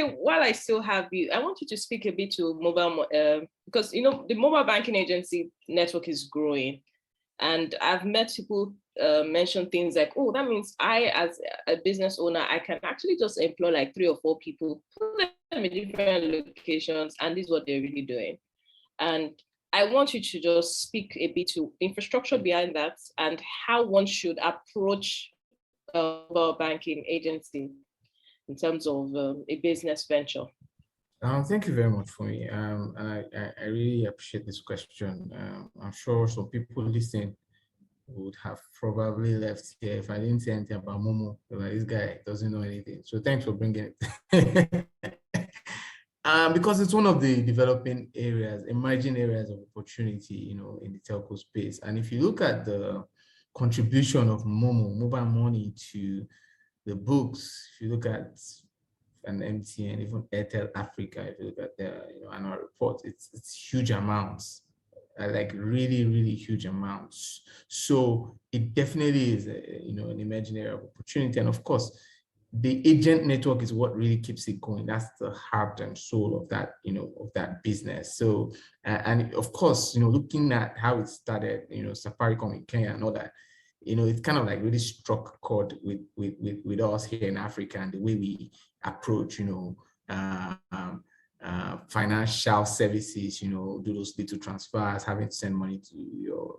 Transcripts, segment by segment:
while I still have you, I want you to speak a bit to mobile, because the mobile banking agency network is growing, and I've met people mention things like, oh, that means I, as a business owner, I can actually just employ like 3 or 4 people, put them in different locations, and this is what they're really doing. And I want you to just speak a bit to infrastructure behind that and how one should approach a mobile banking agency in terms of a business venture. Thank you very much for me. I really appreciate this question. I'm sure some people listening would have probably left here if I didn't say anything about Momo. Like, this guy doesn't know anything. So thanks for bringing it. Because it's one of the developing areas, emerging areas of opportunity, in the telco space. And if you look at the contribution of Momo, mobile money, to the books, if you look at an MTN, even Airtel Africa, if you look at their annual report, it's huge amounts, like really, really huge amounts. So it definitely is an emerging area of opportunity. And of course, the agent network is what really keeps it going. That's the heart and soul of that, of that business. So, and of course, looking at how it started, Safaricom in Kenya and all that, it's kind of like really struck a chord with us here in Africa, and the way we approach, financial services, do those little transfers, having to send money to your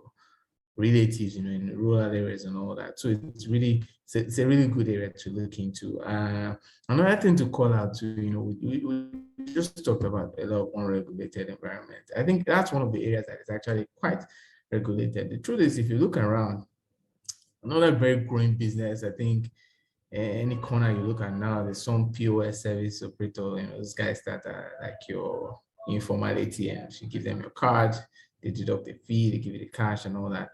relatives, in rural areas and all that. So it's a really good area to look into. Another thing to call out to, we just talked about a lot of unregulated environment. I think that's one of the areas that is actually quite regulated. The truth is, if you look around, another very growing business, I think any corner you look at now, there's some POS service operator, those guys that are like your informal ATMs. You give them your card, they deduct the fee, they give you the cash and all that.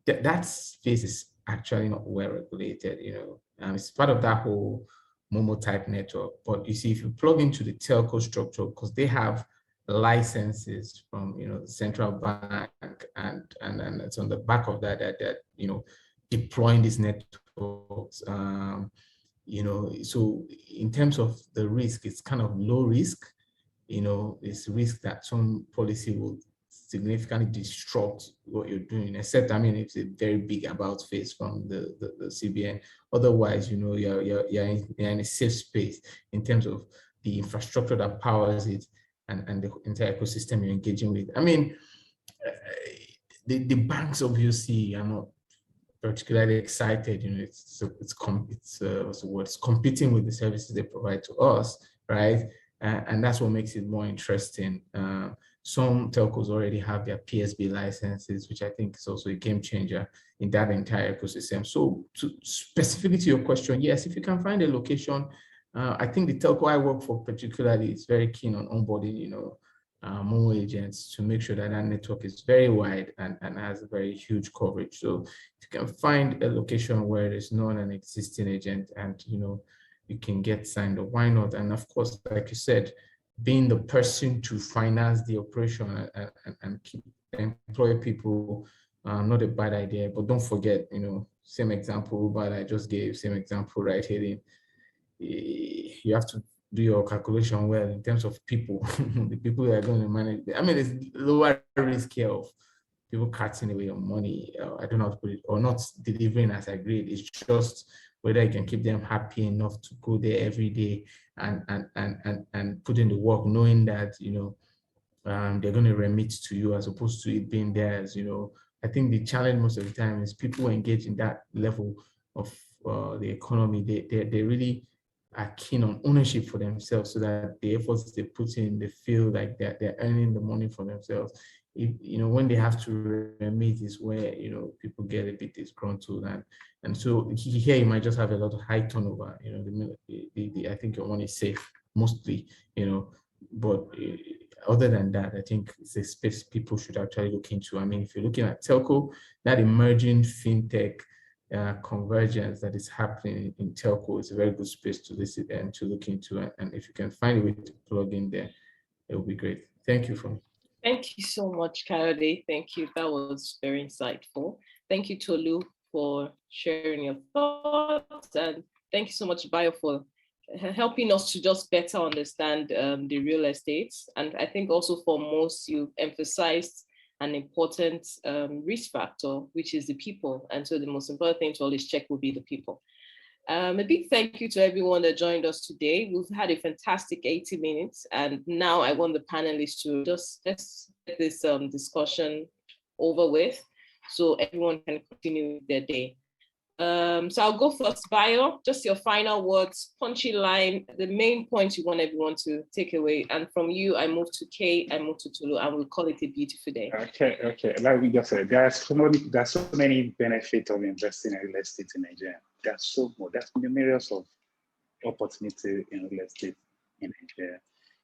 That space is actually not well regulated, it's part of that whole Momo type network. But you see, if you plug into the telco structure, because they have licenses from the central bank, and it's on the back of that deploying these networks. So in terms of the risk, it's kind of low risk. It's risk that some policy will significantly disrupt what you're doing, except, it's a very big about face from the CBN. Otherwise, you're in a safe space in terms of the infrastructure that powers it, and the entire ecosystem you're engaging with. The banks obviously are not particularly excited. It's competing with the services they provide to us, right? And that's what makes it more interesting. Some telcos already have their PSB licenses, which I think is also a game changer in that entire ecosystem. So specifically to your question, yes, if you can find a location, I think the telco I work for particularly is very keen on onboarding, Momo agents, to make sure that that network is very wide and has a very huge coverage. So if you can find a location where there's not an existing agent and you can get signed up, why not? And of course, like you said, being the person to finance the operation and keep employ people, not a bad idea. But don't forget, same example that I just gave, same example right here. You have to do your calculation well in terms of people, the people that are going to manage. It's lower risk here of people cutting away your money. I don't know how to put it, or not delivering as agreed. It's just whether you can keep them happy enough to go there every day and put in the work, knowing that they're going to remit to you as opposed to it being theirs. I think the challenge most of the time is people engage in that level of the economy. They really are keen on ownership for themselves, so that the efforts they put in, they feel like they're earning the money for themselves. When they have to remit is where people get a bit disgruntled, and so here you might just have a lot of high turnover. I think your money is safe mostly, but other than that, I think it's a space people should actually look into. If you're looking at telco, that emerging fintech convergence that is happening in telco is a very good space to listen and to look into. And if you can find a way to plug in there, it will be great. Thank you for me. Thank you so much, Kayode. Thank you. That was very insightful. Thank you, Tolu, for sharing your thoughts. And thank you so much, Bayo, for helping us to just better understand the real estate. And I think also for most, you emphasized an important risk factor, which is the people. And so the most important thing to always check will be the people. A big thank you to everyone that joined us today. We've had a fantastic 80 minutes, and now I want the panelists to just let's get this discussion over with so everyone can continue with their day. So I'll go first. Bayo, just your final words, punchy line, the main points you want everyone to take away. And from you, I move to Kay, I move to Tulu, and we'll call it a beautiful day. Okay. Like we just said, there's so many benefits of investing in real estate in Nigeria. There's numerous of opportunity in real estate in Nigeria.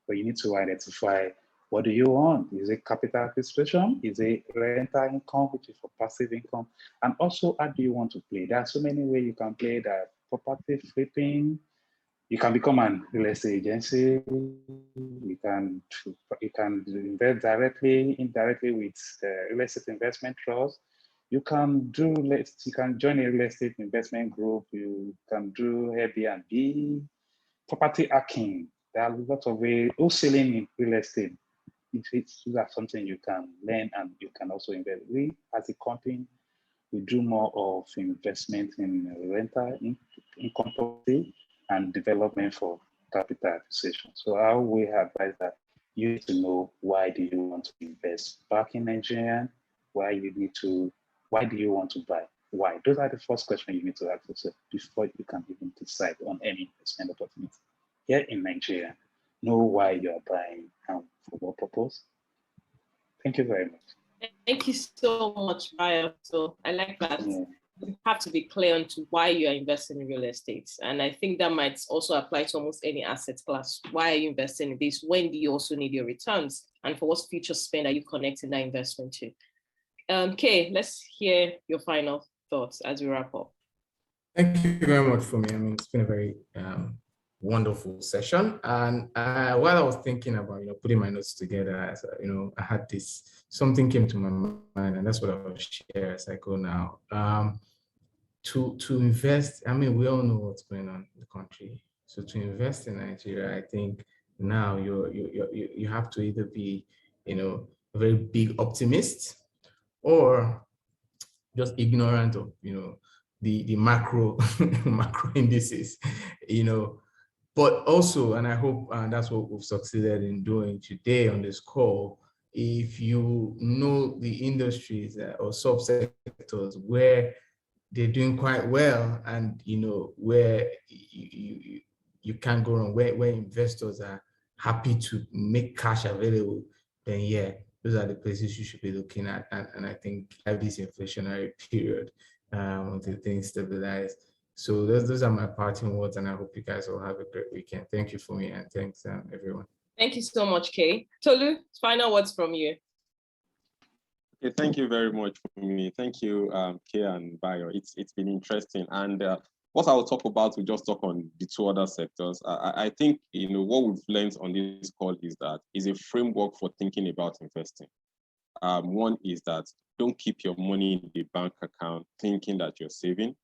But you need to identify, what do you want? Is it capital appreciation? Is it rental income, which is for passive income? And also, how do you want to play? There are so many ways you can play that. Property flipping, you can become an real estate agency. You can invest directly, indirectly with real estate investment trust. You can join a real estate investment group. You can do Airbnb, property hacking. There are lots of ways. Wholesaling in real estate. It's something you can learn and you can also invest. We, as a company, we do more of investment in rental income property and development for capital appreciation. So how we advise that you need to know, why do you want to invest back in Nigeria? Why do you want to buy? Why? Those are the first questions you need to ask yourself before you can even decide on any investment opportunity. Here in Nigeria, know why you're buying and for what purpose. Thank you very much. Thank you so much, Bayo. So I like that. Yeah. You have to be clear on to why you are investing in real estate. And I think that might also apply to almost any asset class. Why are you investing in this? When do you also need your returns? And for what future spend are you connecting that investment to? Kay, let's hear your final thoughts as we wrap up. Thank you very much for me. I mean, it's been a very wonderful session. And while I was thinking about, putting my notes together, I had something came to my mind, and that's what I'll share as I go now. To invest, I mean, we all know what's going on in the country. So to invest in Nigeria, I think now you have to either be, a very big optimist, or just ignorant of, the macro indices, But also, and I hope that's what we've succeeded in doing today on this call, if you know the industries or subsectors where they're doing quite well, and where you can't go wrong, where investors are happy to make cash available, then yeah, those are the places you should be looking at. And I think have this inflationary period until things stabilize. So those are my parting words, and I hope you guys all have a great weekend. Thank you for me, and thanks everyone. Thank you so much, Kay. Tolu, final words from you. Okay, thank you very much for me. Thank you, Kay and Bayo. It's been interesting. And what I will talk about, we just talk on the two other sectors. I think what we've learned on this call is that is a framework for thinking about investing. One is that don't keep your money in the bank account thinking that you're saving.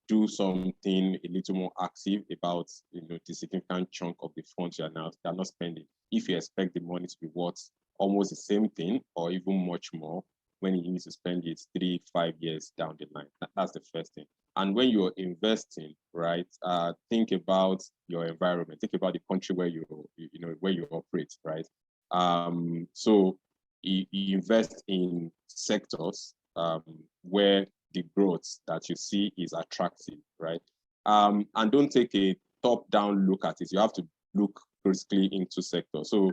Do something a little more active about the significant chunk of the funds you're not spending. If you expect the money to be worth almost the same thing or even much more when you need to spend it 3-5 years down the line. That's the first thing. And when you're investing, right, think about your environment. Think about the country where where you operate, right? So you invest in sectors where the growth that you see is attractive, right? And don't take a top-down look at it. You have to look critically into sectors. So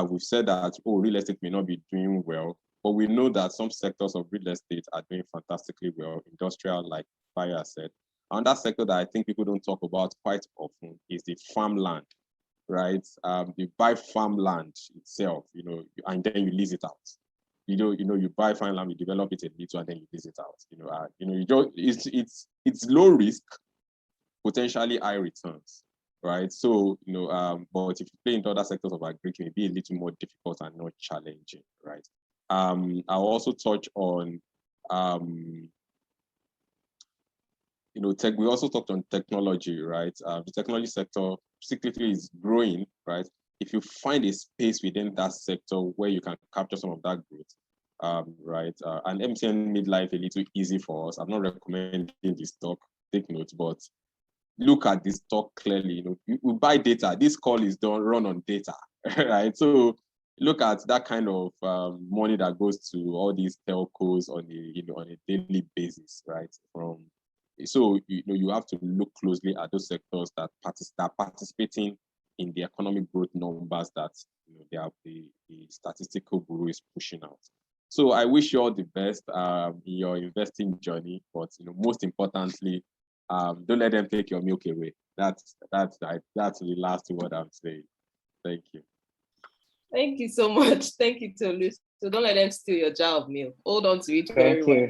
we've said that, real estate may not be doing well, but we know that some sectors of real estate are doing fantastically well. Industrial, like Fire said. And that sector that I think people don't talk about quite often is the farmland, right? You buy farmland itself, and then you lease it out. You buy farmland, you develop it a little, and then you lease it out. It's low risk, potentially high returns, right? So, but if you play into other sectors of agri, it may be a little more difficult and not challenging, right? I'll also touch on we also talked on technology, right? The technology sector cyclically is growing, right? If you find a space within that sector where you can capture some of that growth, right? And MTN made life a little easy for us. I'm not recommending this stock, take notes, but look at this stock clearly. You buy data. This call is run on data, right? So look at that kind of money that goes to all these telcos on a daily basis, right? So you have to look closely at those sectors that are participating in the economic growth numbers that the statistical bureau is pushing out. So I wish you all the best in your investing journey, but most importantly, don't let them take your milk away. That's the last word I'm saying. Thank you. Thank you so much. Thank you, Tolu. So don't let them steal your jar of milk. Hold on to it very well.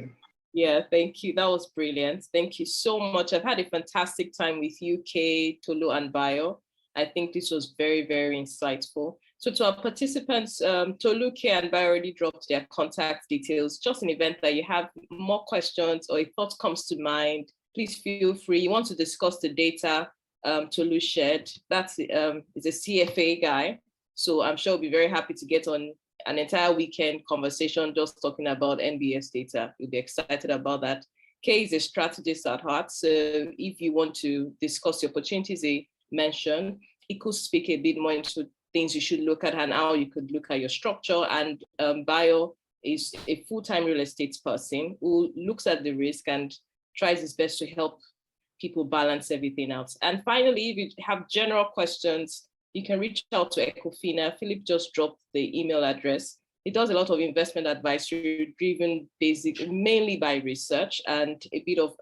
Yeah, thank you. That was brilliant. Thank you so much. I've had a fantastic time with you, Kay, Tolu, and Bayo. I think this was very, very insightful. So to our participants, Tolu, Kay, and Bayo already dropped their contact details. Just an event that you have more questions or a thought comes to mind, please feel free. You want to discuss the data Tolu shared. That's is a CFA guy. So I'm sure he'll be very happy to get on an entire weekend conversation just talking about NBS data. You'll be excited about that. Kay is a strategist at heart. So if you want to discuss the opportunities he mentioned, he could speak a bit more into things you should look at and how you could look at your structure. And Bayo is a full-time real estate person who looks at the risk and tries his best to help people balance everything out. And finally, if you have general questions, you can reach out to Ecofina. Philip just dropped the email address. He does a lot of investment advisory driven mainly by research and a bit of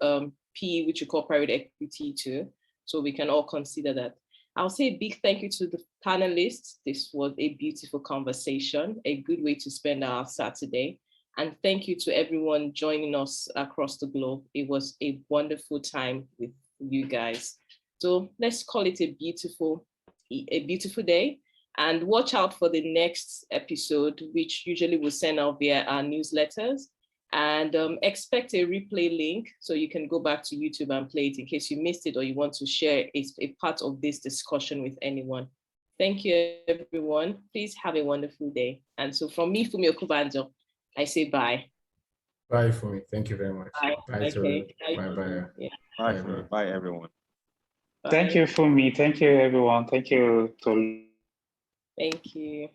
PE, which we call private equity too. So we can all consider that. I'll say a big thank you to the panelists. This was a beautiful conversation, a good way to spend our Saturday. And thank you to everyone joining us across the globe. It was a wonderful time with you guys. So let's call it a beautiful day, and watch out for the next episode, which usually we'll send out via our newsletters, and expect a replay link so you can go back to YouTube and play it in case you missed it or you want to share a part of this discussion with anyone. Thank you, everyone. Please have a wonderful day. And so from me, Fumi Okubanjo, I say bye. Bye, Fumi. Thank you very much. Bye. Bye, Okay. Bye. Yeah. Bye, everyone. Thank you, Fumi. Thank you, everyone. Thank you, Tolu. Thank you.